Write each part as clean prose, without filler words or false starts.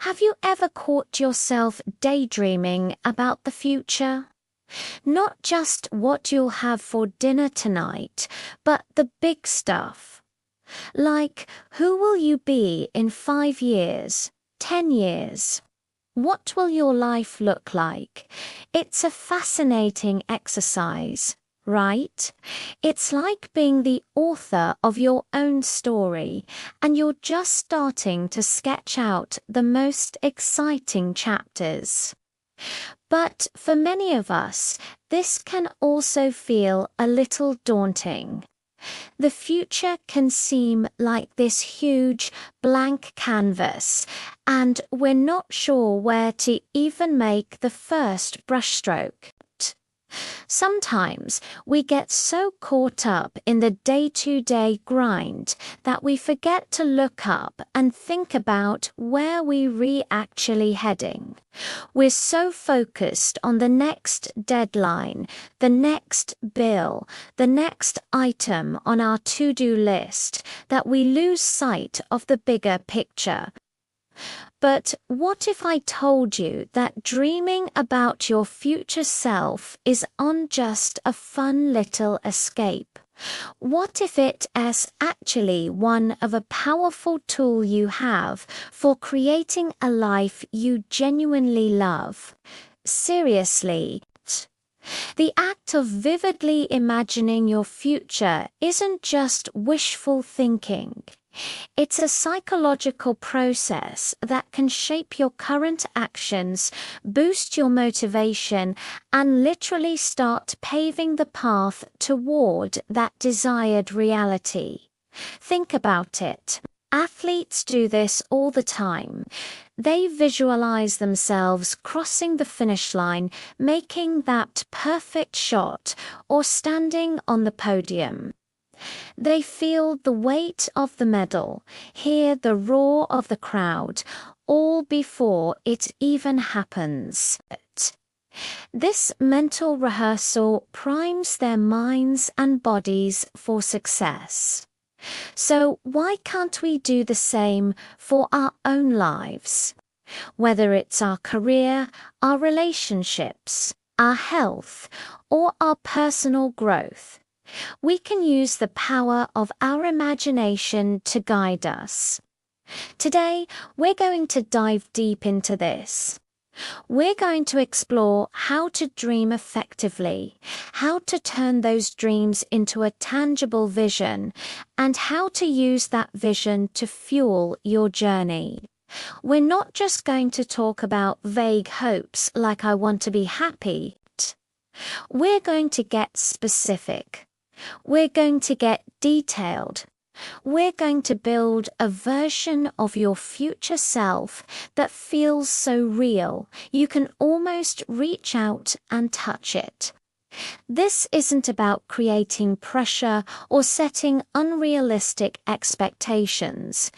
Have you ever caught yourself daydreaming about the future? Not just what you'll have for dinner tonight, but the big stuff. Like, who will you be in 5 years, 10 years? What will your life look like? It's a fascinating exercise, right? It's like being the author of your own story, and you're just starting to sketch out the most exciting chapters. But for many of us, this can also feel a little daunting. The future can seem like this huge blank canvas, and we're not sure where to even make the first brushstroke. Sometimes we get so caught up in the day-to-day grind that we forget to look up and think about where we're actually heading. We're so focused on the next deadline, the next bill, the next item on our to-do list that we lose sight of the bigger picture. But what if I told you that dreaming about your future self is just a fun little escape? What if it is actually one of a powerful tool you have for creating a life you genuinely love? Seriously. The act of vividly imagining your future isn't just wishful thinking. It's a psychological process that can shape your current actions, boost your motivation, and literally start paving the path toward that desired reality. Think about it. Athletes do this all the time. They visualize themselves crossing the finish line, making that perfect shot, or standing on the podium. They feel the weight of the medal, hear the roar of the crowd, all before it even happens. This mental rehearsal primes their minds and bodies for success. So why can't we do the same for our own lives? Whether it's our career, our relationships, our health, or our personal growth. We can use the power of our imagination to guide us. Today, we're going to dive deep into this. We're going to explore how to dream effectively, how to turn those dreams into a tangible vision, and how to use that vision to fuel your journey. We're not just going to talk about vague hopes like I want to be happy. We're going to get specific. We're going to get detailed. We're going to build a version of your future self that feels so real, you can almost reach out and touch it. This isn't about creating pressure or setting unrealistic expectations.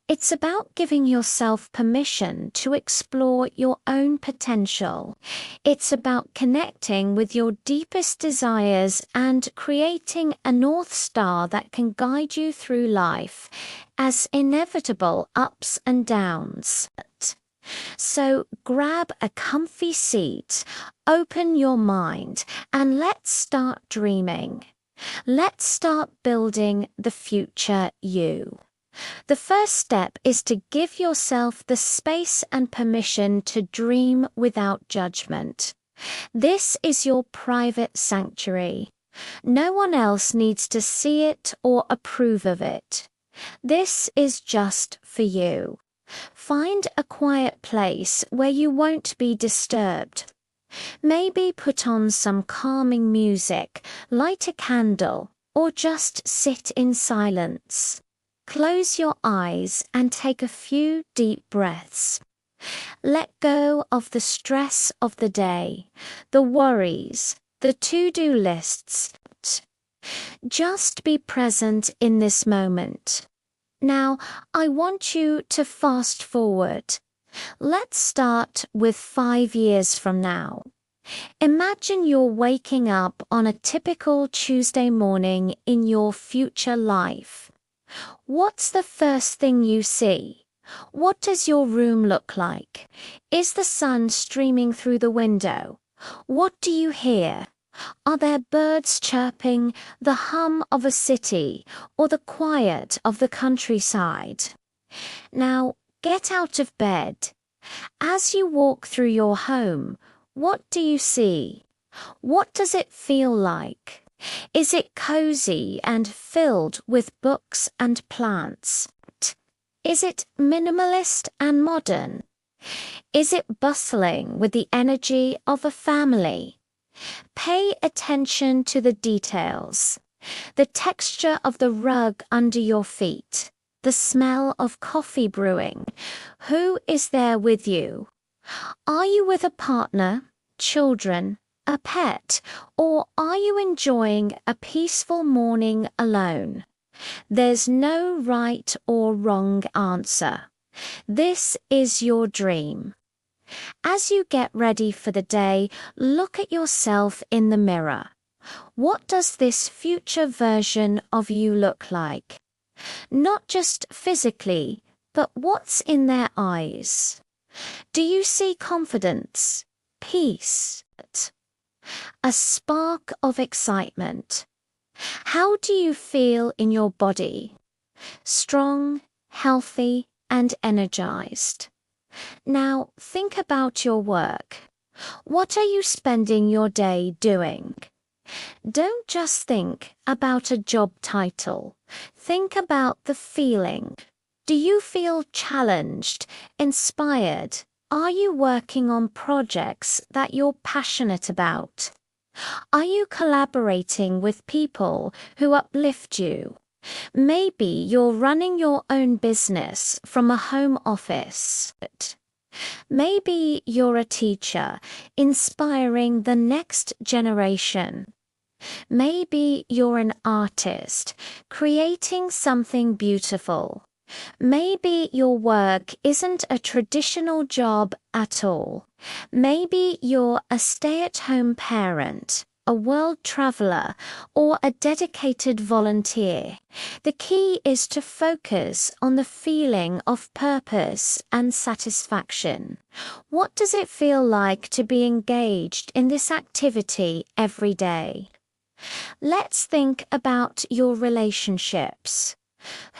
It's about giving yourself permission to explore your own potential. It's about connecting with your deepest desires and creating a North Star that can guide you through life, as inevitable ups and downs. So grab a comfy seat, open your mind, and let's start dreaming. Let's start building the future you. The first step is to give yourself the space and permission to dream without judgment. This is your private sanctuary. No one else needs to see it or approve of it. This is just for you. Find a quiet place where you won't be disturbed. Maybe put on some calming music, light a candle, or just sit in silence. Close your eyes and take a few deep breaths. Let go of the stress of the day, the worries, the to-do lists. Just be present in this moment. Now, I want you to fast forward. Let's start with 5 years from now. Imagine you're waking up on a typical Tuesday morning in your future life. What's the first thing you see? What does your room look like? Is the sun streaming through the window? What do you hear? Are there birds chirping, the hum of a city, or the quiet of the countryside? Now, get out of bed. As you walk through your home, what do you see? What does it feel like? Is it cozy and filled with books and plants? Is it minimalist and modern? Is it bustling with the energy of a family? Pay attention to the details. The texture of the rug under your feet. The smell of coffee brewing. Who is there with you? Are you with a partner, children, a pet, or are you enjoying a peaceful morning alone? There's no right or wrong answer. This is your dream. As you get ready for the day, look at yourself in the mirror. What does this future version of you look like? Not just physically, but what's in their eyes? Do you see confidence, peace, a spark of excitement? How do you feel in your body? Strong, healthy, and energized. Now think about your work. What are you spending your day doing? Don't just think about a job title. Think about the feeling. Do you feel challenged, inspired? Are you working on projects that you're passionate about? Are you collaborating with people who uplift you? Maybe you're running your own business from a home office. Maybe you're a teacher, inspiring the next generation. Maybe you're an artist, creating something beautiful. Maybe your work isn't a traditional job at all. Maybe you're a stay-at-home parent, a world traveler, or a dedicated volunteer. The key is to focus on the feeling of purpose and satisfaction. What does it feel like to be engaged in this activity every day? Let's think about your relationships.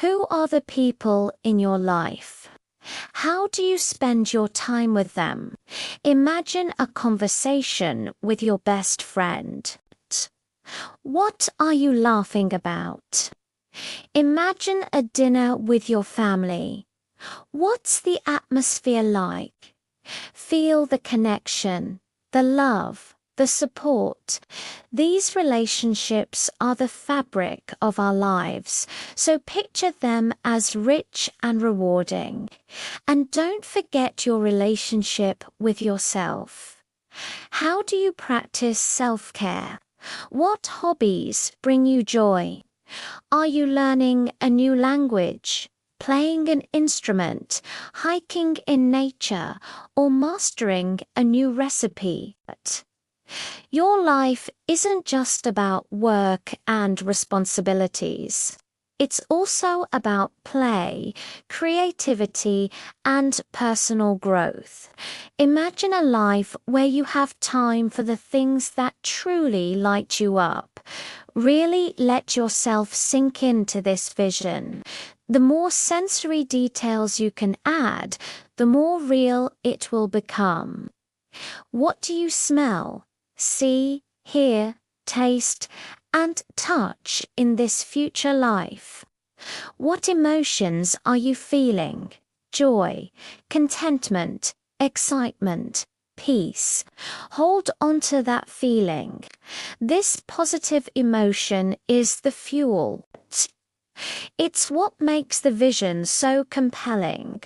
Who are the people in your life? How do you spend your time with them? Imagine a conversation with your best friend. What are you laughing about? Imagine a dinner with your family. What's the atmosphere like? Feel the connection, the love, the support. These relationships are the fabric of our lives, so picture them as rich and rewarding. And don't forget your relationship with yourself. How do you practice self-care? What hobbies bring you joy? Are you learning a new language, playing an instrument, hiking in nature, or mastering a new recipe? Your life isn't just about work and responsibilities. It's also about play, creativity, and personal growth. Imagine a life where you have time for the things that truly light you up. Really let yourself sink into this vision. The more sensory details you can add, the more real it will become. What do you smell, see, hear, taste, and touch in this future life? What emotions are you feeling? Joy, contentment, excitement, peace. Hold on to that feeling. This positive emotion is the fuel. It's what makes the vision so compelling.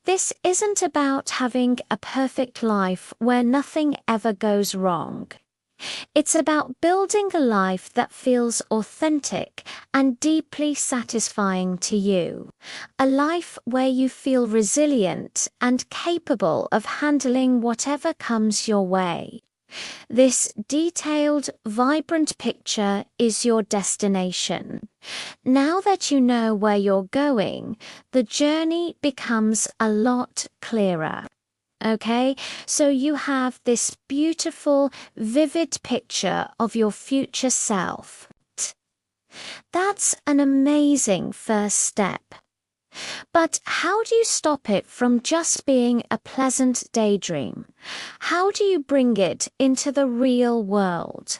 This isn't about having a perfect life where nothing ever goes wrong. It's about building a life that feels authentic and deeply satisfying to you. A life where you feel resilient and capable of handling whatever comes your way. This detailed, vibrant picture is your destination. Now that you know where you're going, the journey becomes a lot clearer. Okay, so you have this beautiful, vivid picture of your future self. That's an amazing first step. But how do you stop it from just being a pleasant daydream? How do you bring it into the real world?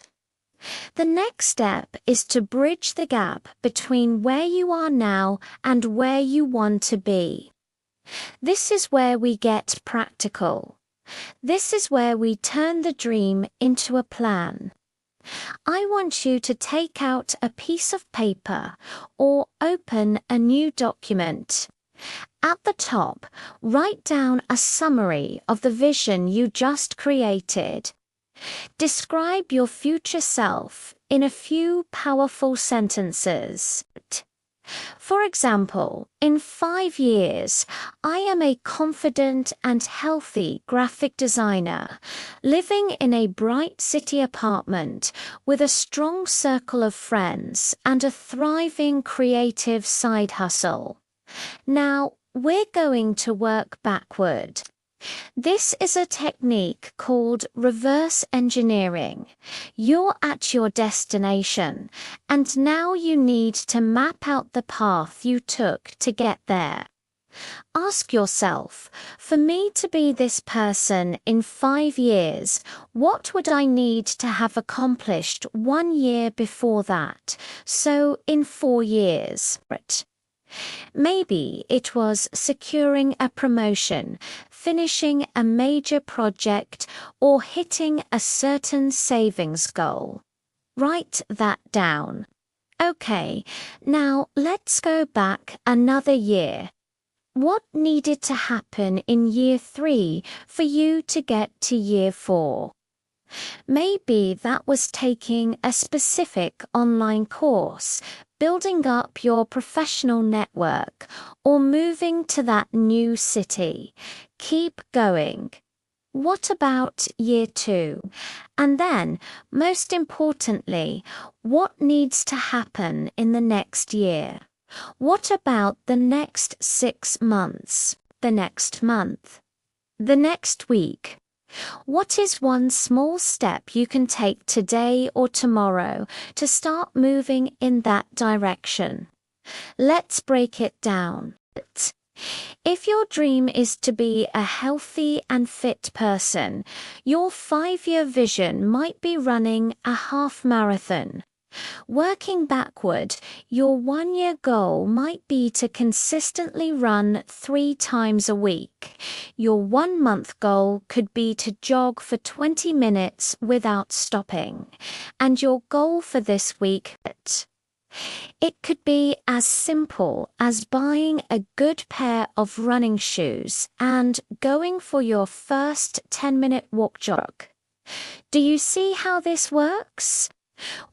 The next step is to bridge the gap between where you are now and where you want to be. This is where we get practical. This is where we turn the dream into a plan. I want you to take out a piece of paper or open a new document. At the top, write down a summary of the vision you just created. Describe your future self in a few powerful sentences. For example, in 5 years, I am a confident and healthy graphic designer, living in a bright city apartment with a strong circle of friends and a thriving creative side hustle. Now, we're going to work backward. This is a technique called reverse engineering. You're at your destination, and now you need to map out the path you took to get there. Ask yourself, for me to be this person in 5 years, what would I need to have accomplished 1 year before that? So in 4 years. Maybe it was securing a promotion, finishing a major project, or hitting a certain savings goal. Write that down. Okay, now let's go back another year. What needed to happen in year 3 for you to get to year 4? Maybe that was taking a specific online course, building up your professional network, or moving to that new city. Keep going. What about year 2? And then, most importantly, what needs to happen in the next year? What about the next 6 months? The next month? The next week? What is one small step you can take today or tomorrow to start moving in that direction? Let's break it down. If your dream is to be a healthy and fit person, your 5-year vision might be running a half marathon. Working backward, your 1-year goal might be to consistently run 3 times a week. Your 1-month goal could be to jog for 20 minutes without stopping. And your goal for this week, it could be as simple as buying a good pair of running shoes and going for your first 10-minute walk jog. Do you see how this works?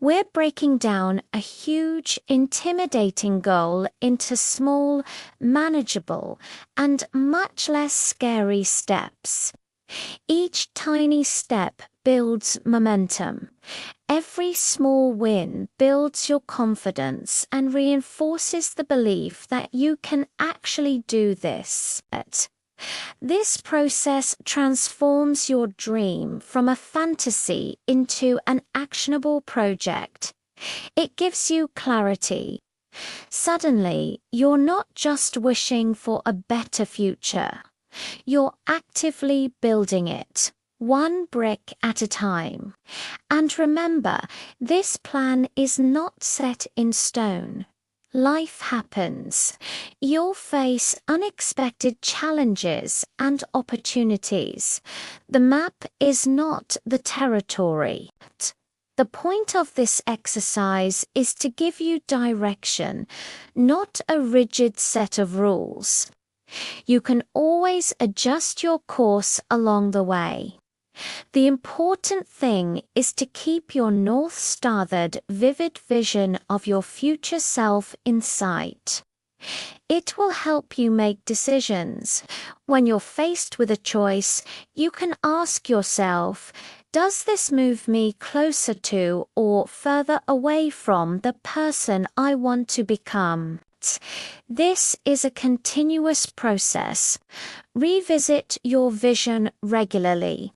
We're breaking down a huge, intimidating goal into small, manageable, and much less scary steps. Each tiny step builds momentum. Every small win builds your confidence and reinforces the belief that you can actually do this. This process transforms your dream from a fantasy into an actionable project. It gives you clarity. Suddenly, you're not just wishing for a better future. You're actively building it, one brick at a time. And remember, this plan is not set in stone. Life happens. You'll face unexpected challenges and opportunities. The map is not the territory. The point of this exercise is to give you direction, not a rigid set of rules. You can always adjust your course along the way. The important thing is to keep your north-stared, vivid vision of your future self in sight. It will help you make decisions. When you're faced with a choice, you can ask yourself, Does this move me closer to or further away from the person I want to become? This is a continuous process. Revisit your vision regularly.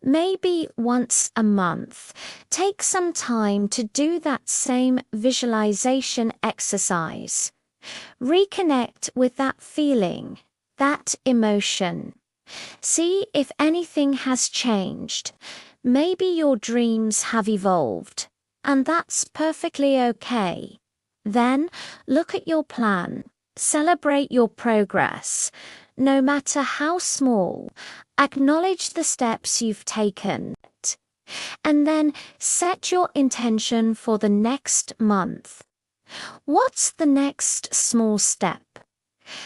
Maybe once a month. Take some time to do that same visualization exercise. Reconnect with that feeling, that emotion. See if anything has changed. Maybe your dreams have evolved, and that's perfectly okay. Then look at your plan. Celebrate your progress. No matter how small, acknowledge the steps you've taken. And then set your intention for the next month. What's the next small step?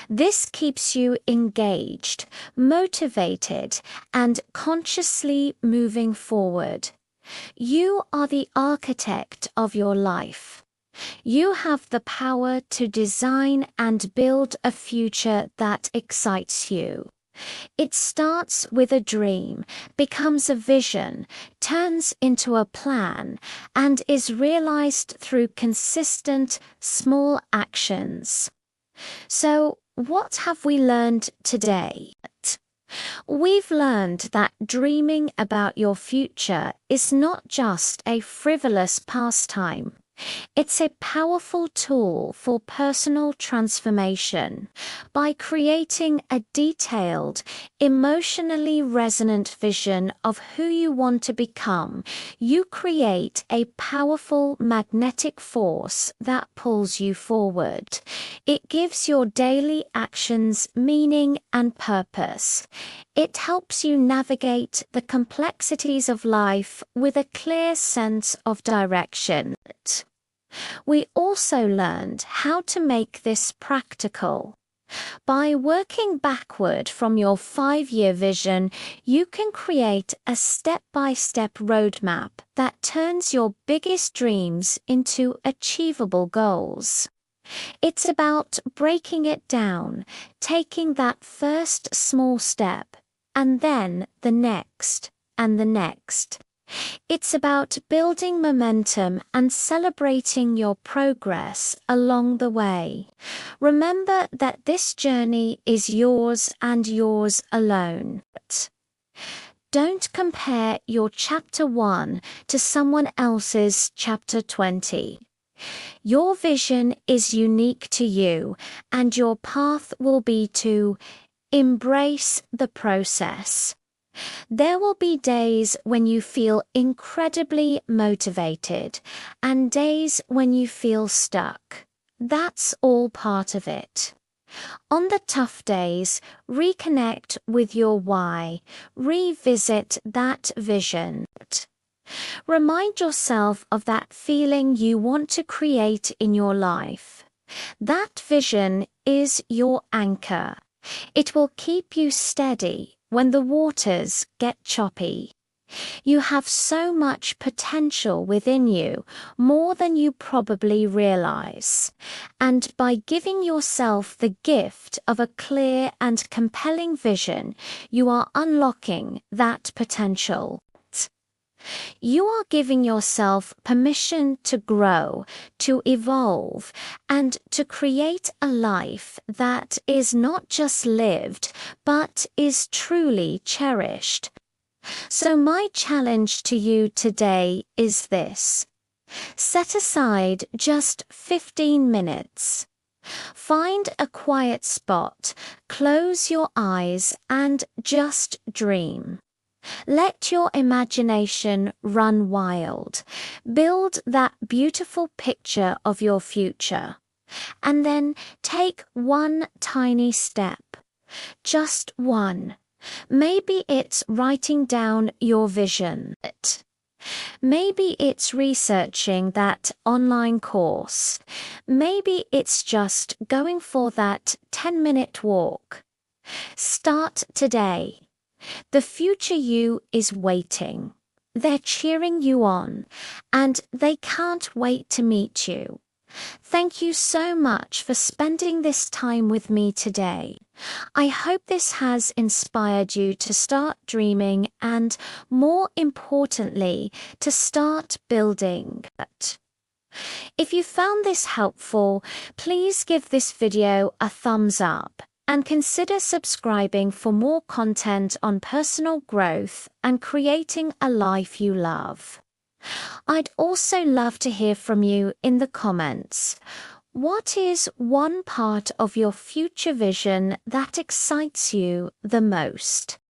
This keeps you engaged, motivated, and consciously moving forward. You are the architect of your life. You have the power to design and build a future that excites you. It starts with a dream, becomes a vision, turns into a plan, and is realized through consistent, small actions. So, what have we learned today? We've learned that dreaming about your future is not just a frivolous pastime. It's a powerful tool for personal transformation. By creating a detailed, emotionally resonant vision of who you want to become, you create a powerful magnetic force that pulls you forward. It gives your daily actions meaning and purpose. It helps you navigate the complexities of life with a clear sense of direction. We also learned how to make this practical. By working backward from your 5-year vision, you can create a step-by-step roadmap that turns your biggest dreams into achievable goals. It's about breaking it down, taking that first small step, and then the next, and the next. It's about building momentum and celebrating your progress along the way. Remember that this journey is yours and yours alone. Don't compare your chapter 1 to someone else's chapter 20. Your vision is unique to you, and your path will be to embrace the process. There will be days when you feel incredibly motivated and days when you feel stuck. That's all part of it. On the tough days, reconnect with your why. Revisit that vision. Remind yourself of that feeling you want to create in your life. That vision is your anchor. It will keep you steady when the waters get choppy. You have so much potential within you, more than you probably realize. And by giving yourself the gift of a clear and compelling vision, you are unlocking that potential. You are giving yourself permission to grow, to evolve, and to create a life that is not just lived, but is truly cherished. So my challenge to you today is this. Set aside just 15 minutes. Find a quiet spot, close your eyes, and just dream. Let your imagination run wild. Build that beautiful picture of your future. And then take one tiny step. Just one. Maybe it's writing down your vision. Maybe it's researching that online course. Maybe it's just going for that 10-minute walk. Start today. The future you is waiting. They're cheering you on, and they can't wait to meet you. Thank you so much for spending this time with me today. I hope this has inspired you to start dreaming and, more importantly, to start building. If you found this helpful, please give this video a thumbs up and consider subscribing for more content on personal growth and creating a life you love. I'd also love to hear from you in the comments. What is one part of your future vision that excites you the most?